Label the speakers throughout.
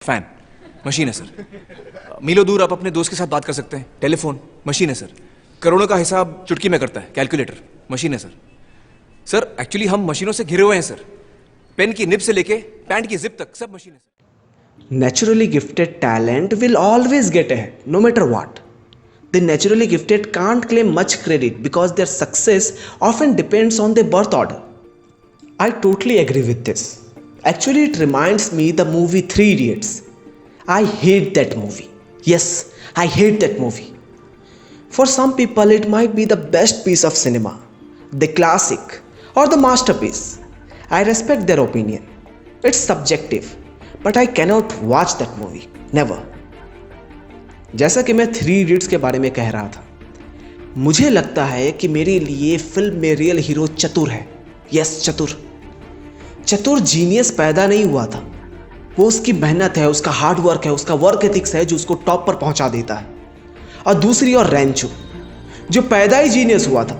Speaker 1: Fan machine है sir. मीलों दूर आप अपने दोस्त के साथ बात कर सकते हैं। टेलीफोन मशीन है सर। करोड़ों का हिसाब चुटकी में करता है। कैलकुलेटर मशीन है सर। सर एक्चुअली हम मशीनों से घिरे हुए हैं सर। पेन की निब से लेके पैंट की जिप तक सब मशीन है sir.
Speaker 2: Naturally gifted talent will always get ahead, no matter what. The naturally gifted can't claim much credit because their success often depends on their birth order. I totally agree with this. Actually, it reminds me the movie Three Idiots. I hate that movie. Yes, I hate that movie. For some people, it might be the best piece of cinema, the classic, or the masterpiece. I respect their opinion. It's subjective. But I cannot watch that movie. Never. जैसा कि मैं three idiots के बारे में कह रहा था, मुझे लगता है कि मेरे लिए फिल्म में रियल हीरो चतुर है। यस, चतुर। चतुर जीनियस पैदा नहीं हुआ था। वो उसकी मेहनत है, उसका हार्ड वर्क है, उसका वर्क एथिक्स है जो उसको टॉप पर पहुंचा देता है। और दूसरी ओर रैंचो, जो पैदा ही जीनियस हुआ था,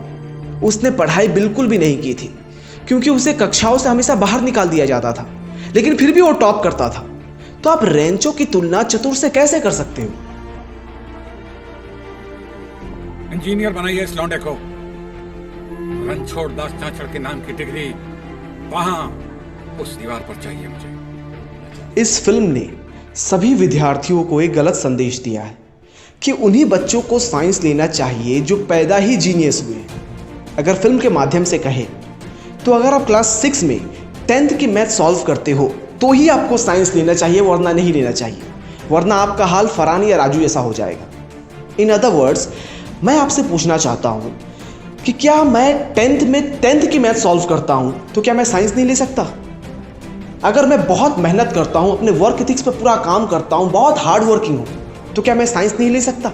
Speaker 2: उसने पढ़ाई बिल्कुल भी नहीं की थी क्योंकि उसे कक्षाओं से हमेशा बाहर निकाल दिया जाता था, लेकिन फिर भी वो टॉप करता था। तो आप रेंचो की तुलना चतुर से कैसे कर सकते हो?
Speaker 3: इंजीनियर बनाइए इस लौंडे को। रणछोड़ दास चाचड़ के नाम की डिग्री वहां उस दीवार पर चाहिए मुझे।
Speaker 2: इस फिल्म ने सभी विद्यार्थियों को एक गलत संदेश दिया है कि उन्हीं बच्चों को साइंस लेना चाहिए जो पैदा ही जीनियस हुए। अगर फिल्म के माध्यम से कहें तो अगर आप क्लास 6 में 10th की मैथ सॉल्व करते हो तो ही आपको साइंस लेना चाहिए, वरना नहीं लेना चाहिए। वरना आपका हाल फरहान या राजू जैसा हो जाएगा। इन अदर वर्ड्स, मैं आपसे पूछना चाहता हूँ कि क्या मैं 10th में 10th की मैथ सॉल्व करता हूँ तो क्या मैं साइंस नहीं ले सकता? अगर मैं बहुत मेहनत करता हूँ, अपने वर्क एथिक्स पर पूरा काम करता हूँ, बहुत हार्ड वर्किंग हूँ, तो क्या मैं साइंस नहीं ले सकता?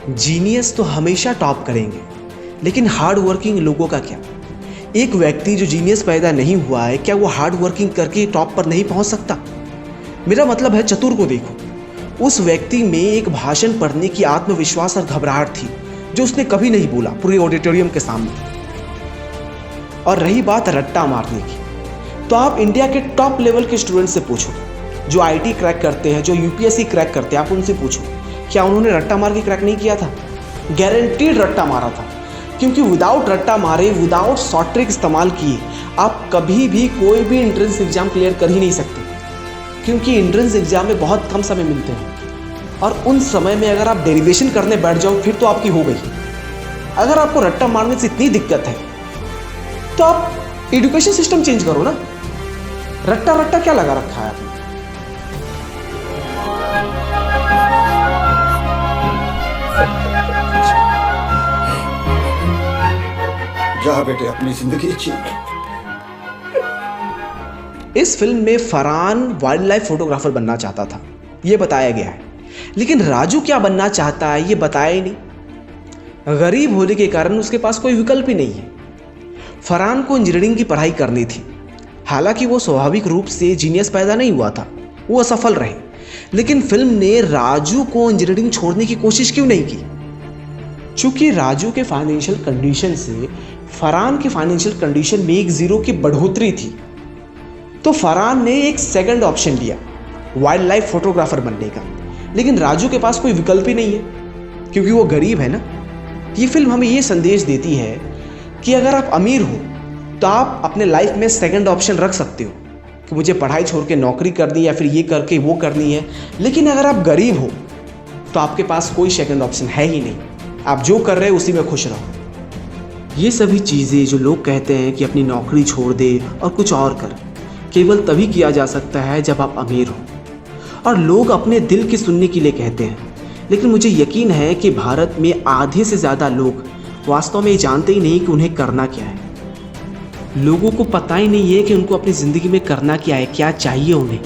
Speaker 2: जीनियस तो हमेशा टॉप करेंगे, लेकिन हार्ड वर्किंग लोगों का क्या? एक व्यक्ति जो जीनियस पैदा नहीं हुआ है, क्या वो हार्ड वर्किंग करके टॉप पर नहीं पहुंच सकता? मेरा मतलब है, चतुर को देखो। उस व्यक्ति में एक भाषण पढ़ने की आत्मविश्वास और घबराहट थी जो उसने कभी नहीं बोला पूरे ऑडिटोरियम के सामने। और रही बात रट्टा मारने की, तो आप इंडिया के टॉप लेवल के स्टूडेंट से पूछो, जो आईटी क्रैक करते हैं, जो यूपीएससी क्रैक करते हैं, आप उनसे पूछो क्या उन्होंने रट्टा मार के क्रैक नहीं किया था? गारंटीड रट्टा मारा था, क्योंकि विदाउट रट्टा मारे, विदाउट शॉर्ट ट्रिक इस्तेमाल किए, आप कभी भी कोई भी एंट्रेंस एग्जाम क्लियर कर ही नहीं सकते, क्योंकि एंट्रेंस एग्जाम में बहुत कम समय मिलते हैं। और उन समय में अगर आप डेरिवेशन करने बैठ जाओ फिर तो आपकी हो गई। अगर आपको रट्टा मारने से इतनी दिक्कत है तो आप एजुकेशन सिस्टम चेंज करो ना। रट्टा रट्टा क्या लगा रखा है आपने?
Speaker 3: जा बेटे, अपनी जिंदगी जी।
Speaker 2: इस फिल्म में फरहान वाइल्ड लाइफ फोटोग्राफर बनना चाहता था, यह बताया गया है, लेकिन राजू क्या बनना चाहता है ये बताया ही नहीं। गरीब होने के कारण उसके पास कोई विकल्प ही नहीं है। फरहान को इंजीनियरिंग की पढ़ाई करनी थी, हालांकि वो स्वाभाविक रूप से जीनियस पैदा नहीं हुआ था, वो असफल रहे। लेकिन फिल्म ने राजू को इंजीनियरिंग छोड़ने की कोशिश क्यों नहीं की? चूंकि राजू के फाइनेंशियल कंडीशन से फरहान की फाइनेंशियल कंडीशन में एक जीरो की बढ़ोतरी थी, तो फरहान ने एक सेकंड ऑप्शन लिया, वाइल्ड लाइफ फोटोग्राफर बनने का। लेकिन राजू के पास कोई विकल्प ही नहीं है, क्योंकि वो गरीब है ना। ये फिल्म हमें ये संदेश देती है कि अगर आप अमीर हो तो आप अपने लाइफ में सेकंड ऑप्शन रख सकते हो कि मुझे पढ़ाई छोड़ के नौकरी करनी या फिर ये करके वो करनी है। लेकिन अगर आप गरीब हो तो आपके पास कोई सेकंड ऑप्शन है ही नहीं। आप जो कर रहे हैं उसी में खुश रहो। ये सभी चीज़ें जो लोग कहते हैं कि अपनी नौकरी छोड़ दे और कुछ और कर, केवल तभी किया जा सकता है जब आप अमीर हो। और लोग अपने दिल की सुनने के लिए कहते हैं, लेकिन मुझे यकीन है कि भारत में आधे से ज़्यादा लोग वास्तव में जानते ही नहीं कि उन्हें करना क्या है। लोगों को पता ही नहीं है कि उनको अपनी ज़िंदगी में करना क्या है, क्या चाहिए उन्हें।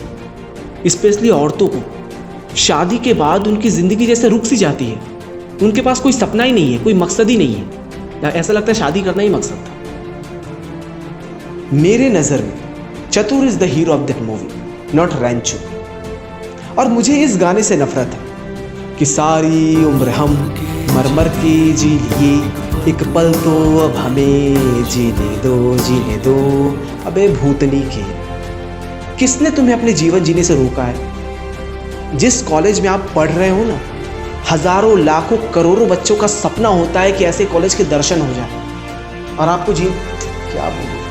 Speaker 2: स्पेशली औरतों को शादी के बाद उनकी ज़िंदगी जैसे रुक सी जाती है। उनके पास कोई सपना ही नहीं है, कोई मकसद ही नहीं है। ऐसा लगता है शादी करना ही मकसद था। मेरे नज़र में Chatur is the hero of that movie, not Rancho. और मुझे इस गाने से नफरत है कि सारी उम्र हम मर मर के जी लिए, एक पल तो अब हमें जीने दो, जीने दो, अबे भूतनी के। किसने तुम्हें अपने जीवन जीने से रोका है? जिस कॉलेज में आप पढ़ रहे हो ना, हजारों लाखों करोड़ों बच्चों का सपना होता है कि ऐसे कॉलेज के दर्शन हो जाए, और आपको क्या बोलूं,